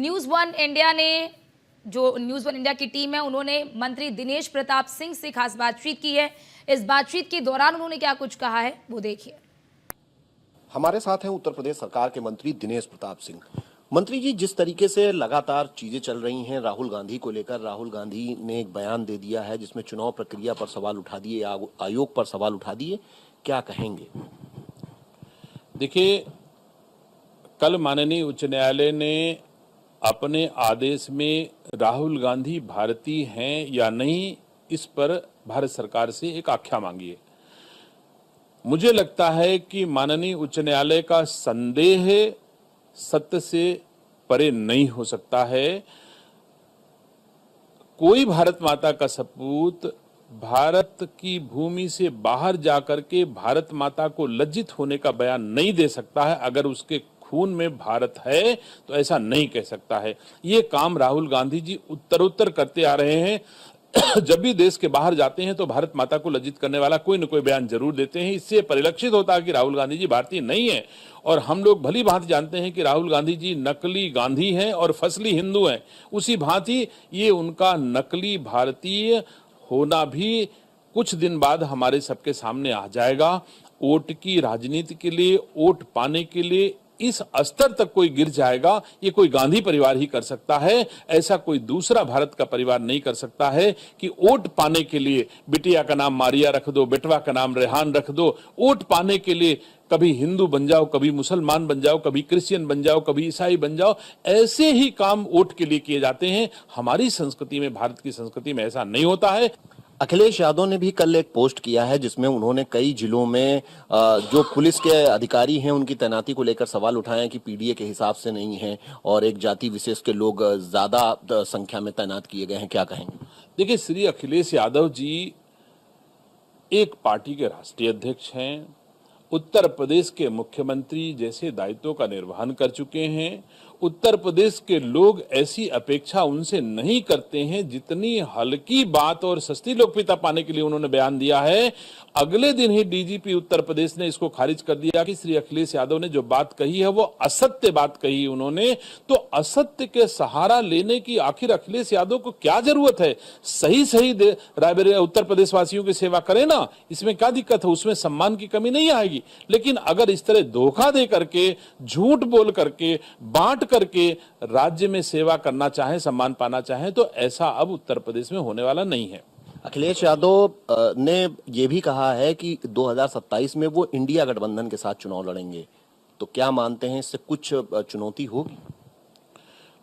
News one India ने, जो news one India की टीम है, उन्होंने मंत्री दिनेश प्रताप सिंह से खास बातचीत की है। इस बातचीत के दौरान उन्होंने क्या कुछ कहा है वो देखिए। हमारे साथ हैं उत्तर प्रदेश सरकार के मंत्री दिनेश प्रताप सिंह। मंत्री जी, जिस तरीके से लगातार चीजें चल रही हैं राहुल गांधी को लेकर, राहुल गांधी ने एक बयान दे दिया है जिसमें चुनाव प्रक्रिया पर सवाल उठा दिए, आयोग पर सवाल उठा दिए, क्या कहेंगे? देखिए, कल माननीय उच्च न्यायालय ने अपने आदेश में राहुल गांधी भारतीय हैं या नहीं, इस पर भारत सरकार से एक आख्या मांगी है। मुझे लगता है कि माननीय उच्च न्यायालय का संदेह सत्य से परे नहीं हो सकता है। कोई भारत माता का सपूत भारत की भूमि से बाहर जाकर के भारत माता को लज्जित होने का बयान नहीं दे सकता है। अगर उसके खून में भारत है तो ऐसा नहीं कह सकता है। ये काम राहुल गांधी जी उत्तरोत्तर करते आ रहे हैं। जब भी देश के बाहर जाते हैं तो भारत माता को लज्जित करने वाला कोई न कोई बयान जरूर देते हैं। इससे परिलक्षित होता है कि राहुल गांधी जी भारतीय नहीं है। और हम लोग भली भांति जानते हैं कि राहुल गांधी जी नकली गांधी हैं और फसली हिंदू हैं। उसी भांति ये उनका नकली भारतीय होना भी कुछ दिन बाद हमारे सबके सामने आ जाएगा। वोट की राजनीति के लिए, वोट पाने के लिए इस स्तर तक कोई गिर जाएगा, ये कोई गांधी परिवार ही कर सकता है। ऐसा कोई दूसरा भारत का परिवार नहीं कर सकता है कि वोट पाने के लिए बिटिया का नाम मारिया रख दो, बेटवा का नाम रेहान रख दो। वोट पाने के लिए कभी हिंदू बन जाओ, कभी मुसलमान बन जाओ, कभी क्रिश्चियन बन जाओ, कभी ईसाई बन जाओ। ऐसे ही काम वोट के लिए किए जाते हैं। हमारी संस्कृति में, भारत की संस्कृति में ऐसा नहीं होता है। अखिलेश यादव ने भी कल एक पोस्ट किया है जिसमें उन्होंने कई जिलों में जो पुलिस के अधिकारी हैं उनकी तैनाती को लेकर सवाल उठाए हैं कि पीडीए के हिसाब से नहीं है और एक जाति विशेष के लोग ज्यादा संख्या में तैनात किए गए हैं, क्या कहेंगे? देखिए, श्री अखिलेश यादव जी एक पार्टी के राष्ट्रीय अध्यक्ष हैं, उत्तर प्रदेश के मुख्यमंत्री जैसे दायित्वों का निर्वहन कर चुके हैं। उत्तर प्रदेश के लोग ऐसी अपेक्षा उनसे नहीं करते हैं जितनी हल्की बात और सस्ती लोकप्रियता पाने के लिए उन्होंने बयान दिया है। अगले दिन ही डीजीपी उत्तर प्रदेश ने इसको खारिज कर दिया कि श्री अखिलेश यादव ने जो बात कही है वो असत्य बात कही उन्होंने। तो असत्य के सहारा लेने की आखिर अखिलेश यादव को क्या जरूरत है? सही सही उत्तर प्रदेश वासियों की सेवा करें ना, इसमें क्या दिक्कत है? उसमें सम्मान की कमी नहीं आएगी। लेकिन अगर इस तरह धोखा दे करके, झूठ बोल करके, बांट करके राज्य में सेवा करना चाहे, सम्मान पाना चाहे, तो ऐसा अब उत्तर प्रदेश में होने वाला नहीं है। अखिलेश यादव ने यह भी कहा है कि 2027 में वो इंडिया गठबंधन के साथ चुनाव लड़ेंगे, तो क्या मानते हैं इससे कुछ चुनौती होगी?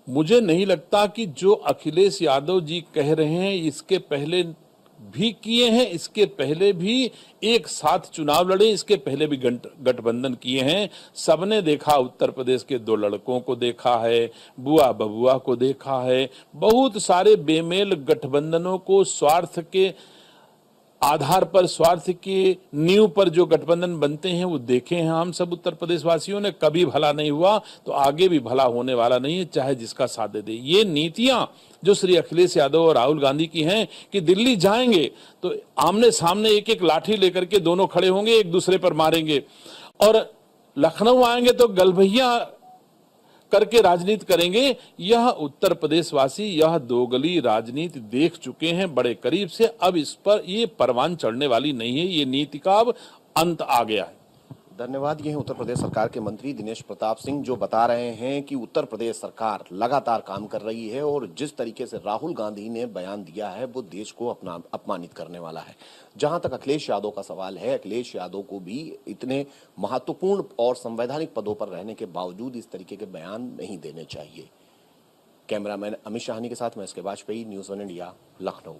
मुझे नहीं लगता कि जो अखिलेश यादव जी कह रहे हैं इसके पहले भी किए हैं, इसके पहले भी एक साथ चुनाव लड़े, इसके पहले भी गठबंधन किए हैं। सबने देखा, उत्तर प्रदेश के दो लड़कों को देखा है, बुआ बबुआ को देखा है, बहुत सारे बेमेल गठबंधनों को स्वार्थ के आधार पर, स्वार्थ की नींव पर जो गठबंधन बनते हैं वो देखे हैं हम सब उत्तर प्रदेश वासियों ने। कभी भला नहीं हुआ तो आगे भी भला होने वाला नहीं है, चाहे जिसका साथ दे दे। ये नीतियां जो श्री अखिलेश यादव और राहुल गांधी की हैं कि दिल्ली जाएंगे तो आमने सामने एक एक लाठी लेकर के दोनों खड़े होंगे, एक दूसरे पर मारेंगे, और लखनऊ आएंगे तो गलभैया करके राजनीति करेंगे। यह उत्तर प्रदेश वासी यह दोगली राजनीति देख चुके हैं बड़े करीब से। अब इस पर ये परवान चढ़ने वाली नहीं है। ये नीति का अब अंत आ गया है। धन्यवाद। ये हैं उत्तर प्रदेश सरकार के मंत्री दिनेश प्रताप सिंह, जो बता रहे हैं कि उत्तर प्रदेश सरकार लगातार काम कर रही है और जिस तरीके से राहुल गांधी ने बयान दिया है वो देश को अपमानित करने वाला है। जहां तक अखिलेश यादव का सवाल है, अखिलेश यादव को भी इतने महत्वपूर्ण और संवैधानिक पदों पर रहने के बावजूद इस तरीके के बयान नहीं देने चाहिए। कैमरामैन अमित शाहनी के साथ मैं एस के Vajpayee, news one India, Lucknow.